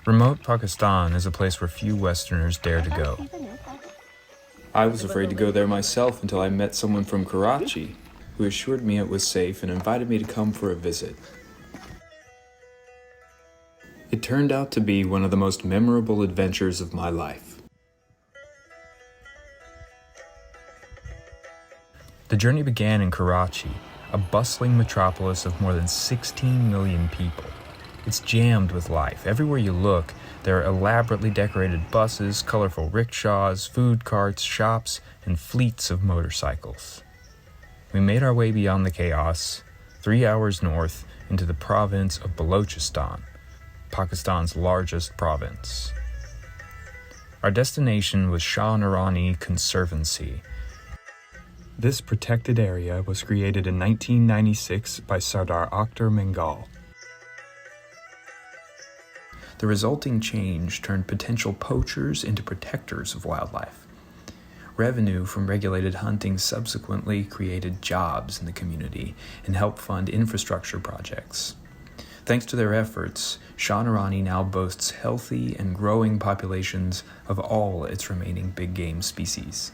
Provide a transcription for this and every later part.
Remote Pakistan is a place where few Westerners dare to go. I was afraid to go there myself until I met someone from Karachi who assured me it was safe and invited me to come for a visit. It turned out to be one of the most memorable adventures of my life. The journey began in Karachi, a bustling metropolis of more than 16 million people. It's jammed with life. Everywhere you look, there are elaborately decorated buses, colorful rickshaws, food carts, shops, and fleets of motorcycles. We made our way beyond the chaos, 3 hours north, into the province of Balochistan, Pakistan's largest province. Our destination was Shauna Rani Conservancy. This protected area was created in 1996 by Sardar Akhtar Mengal. The resulting change turned potential poachers into protectors of wildlife. Revenue from regulated hunting subsequently created jobs in the community and helped fund infrastructure projects. Thanks to their efforts, Shauna Rani now boasts healthy and growing populations of all its remaining big game species.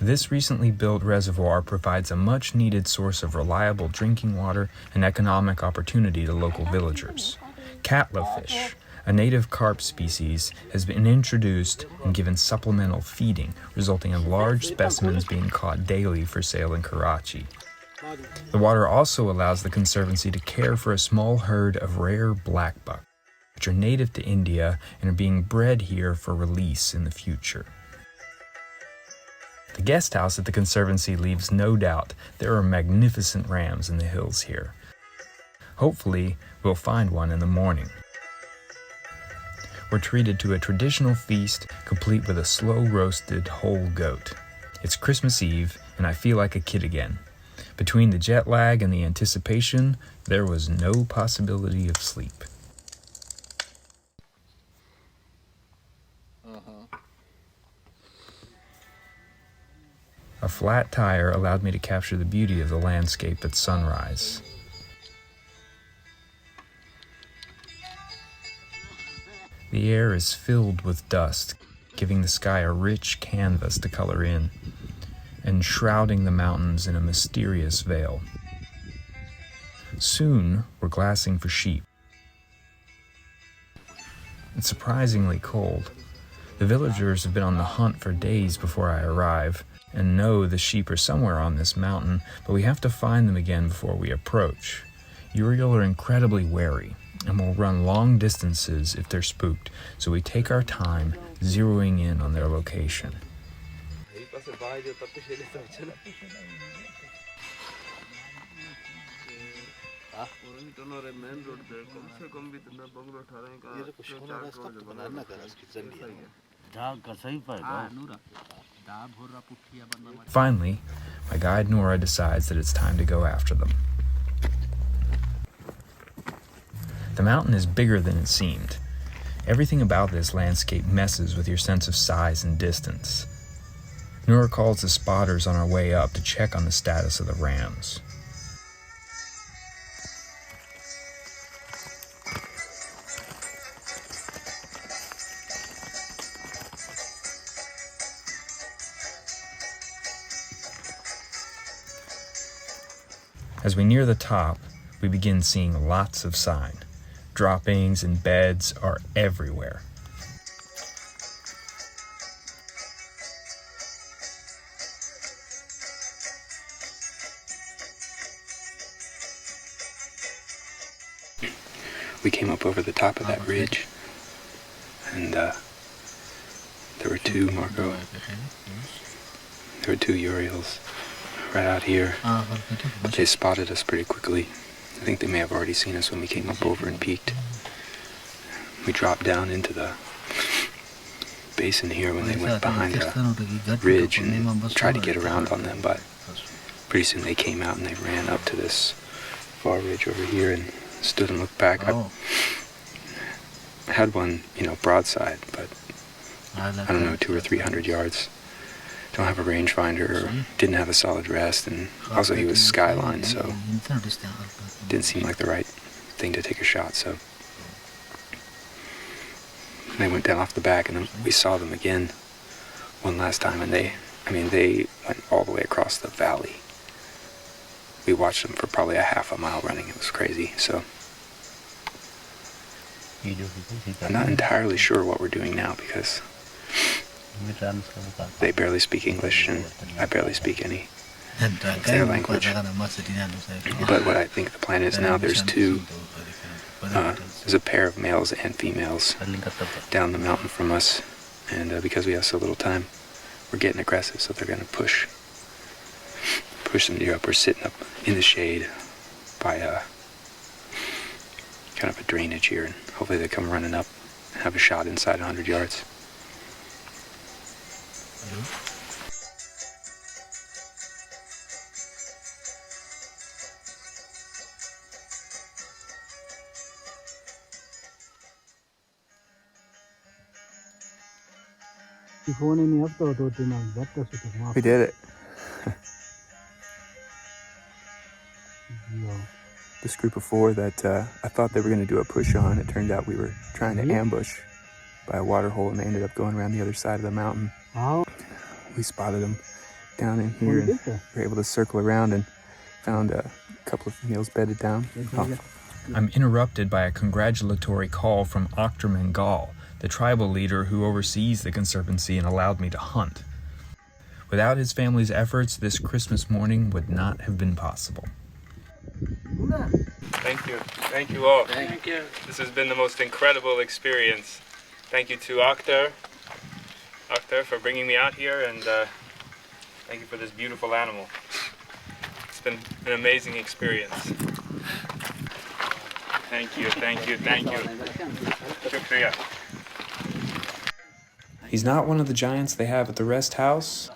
This recently built reservoir provides a much-needed source of reliable drinking water and economic opportunity to local villagers. Catlowfish, a native carp species, has been introduced and given supplemental feeding, resulting in large specimens being caught daily for sale in Karachi. The water also allows the Conservancy to care for a small herd of rare blackbuck, which are native to India and are being bred here for release in the future. The guest house at the Conservancy leaves no doubt there are magnificent rams in the hills here. Hopefully, we'll find one in the morning. We're treated to a traditional feast complete with a slow-roasted whole goat. It's Christmas Eve, and I feel like a kid again. Between the jet lag and the anticipation, there was no possibility of sleep. A flat tire allowed me to capture the beauty of the landscape at sunrise. The air is filled with dust, giving the sky a rich canvas to color in, and shrouding the mountains in a mysterious veil. Soon, we're glassing for sheep. It's surprisingly cold. The villagers have been on the hunt for days before I arrive, and know the sheep are somewhere on this mountain, but we have to find them again before we approach. Uriel are incredibly wary, and will run long distances if they're spooked, so we take our time zeroing in on their location. Finally, my guide Nora decides that it's time to go after them. The mountain is bigger than it seemed. Everything about this landscape messes with your sense of size and distance. Nora calls the spotters on our way up to check on the status of the rams. As we near the top, we begin seeing lots of sign. Droppings and beds are everywhere. We came up over the top of that ridge, and there were two, Marco. There were two Uriels right out here. They spotted us pretty quickly. I think they may have already seen us when we came up over and peeked. We dropped down into the basin here when they went behind the ridge and tried to get around on them, but pretty soon they came out and they ran up to this far ridge over here and stood and looked back. I had one, broadside, but I don't know, 200 or 300 yards. Don't have a rangefinder, didn't have a solid rest, and also he was skyline, so didn't seem like the right thing to take a shot. So they went down off the back, and then we saw them again one last time, and they went all the way across the valley. We watched them for probably a half a mile running. It was crazy. So I'm not entirely sure what we're doing now because they barely speak English and I barely speak any of their language. But what I think the plan is now, there's a pair of males and females down the mountain from us, and because we have so little time, we're getting aggressive, so they're going to push some deer up. We're sitting up in the shade by kind of a drainage here, and hopefully they come running up and have a shot inside 100 yards. We did it. This group of four that I thought they were going to do a push on, it turned out we were trying to ambush by a water hole, and they ended up going around the other side of the mountain. We spotted them down in here and were able to circle around and found a couple of females bedded down. I'm interrupted by a congratulatory call from Octorman Gall, the tribal leader who oversees the Conservancy and allowed me to hunt. Without his family's efforts, this Christmas morning would not have been possible. Thank you. Thank you all. Thank you. This has been the most incredible experience. Thank you to Octor for bringing me out here, and thank you for this beautiful animal. It's been an amazing experience. Thank you, thank you, thank you. Shukriya. He's not one of the giants they have at the rest house,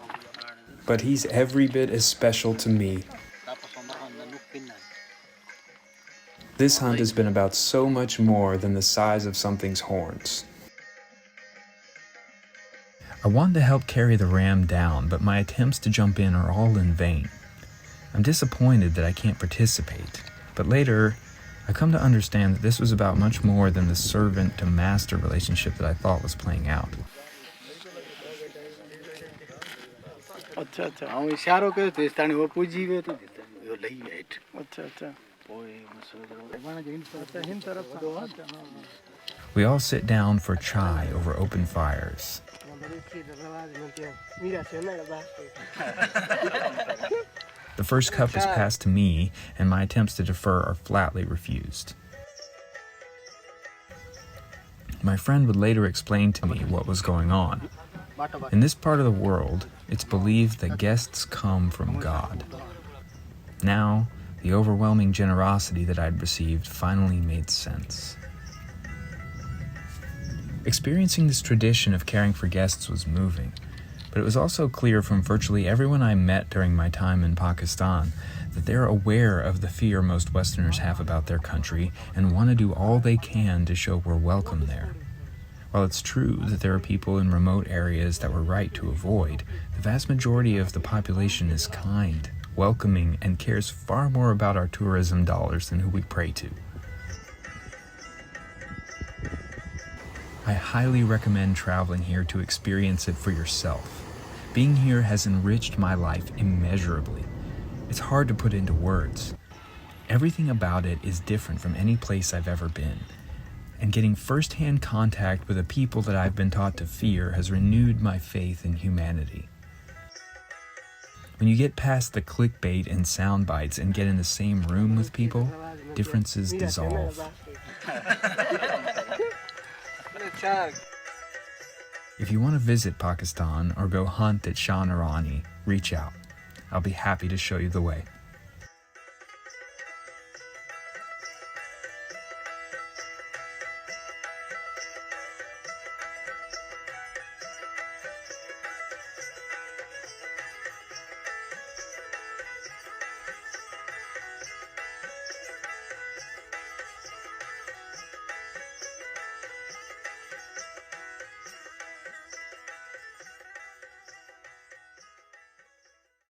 but he's every bit as special to me. This hunt has been about so much more than the size of something's horns. I wanted to help carry the ram down, but my attempts to jump in are all in vain. I'm disappointed that I can't participate, but later I come to understand that this was about much more than the servant-to-master relationship that I thought was playing out. We all sit down for chai over open fires. The first cup is passed to me, and my attempts to defer are flatly refused. My friend would later explain to me what was going on. In this part of the world, it's believed that guests come from God. Now, the overwhelming generosity that I'd received finally made sense. Experiencing this tradition of caring for guests was moving, but it was also clear from virtually everyone I met during my time in Pakistan that they're aware of the fear most Westerners have about their country and want to do all they can to show we're welcome there. While it's true that there are people in remote areas that we're right to avoid, the vast majority of the population is kind, welcoming, and cares far more about our tourism dollars than who we pray to. I highly recommend traveling here to experience it for yourself. Being here has enriched my life immeasurably. It's hard to put into words. Everything about it is different from any place I've ever been. And getting first-hand contact with a people that I've been taught to fear has renewed my faith in humanity. When you get past the clickbait and sound bites and get in the same room with people, differences dissolve. If you want to visit Pakistan or go hunt at Shauna, Rani, reach out. I'll be happy to show you the way.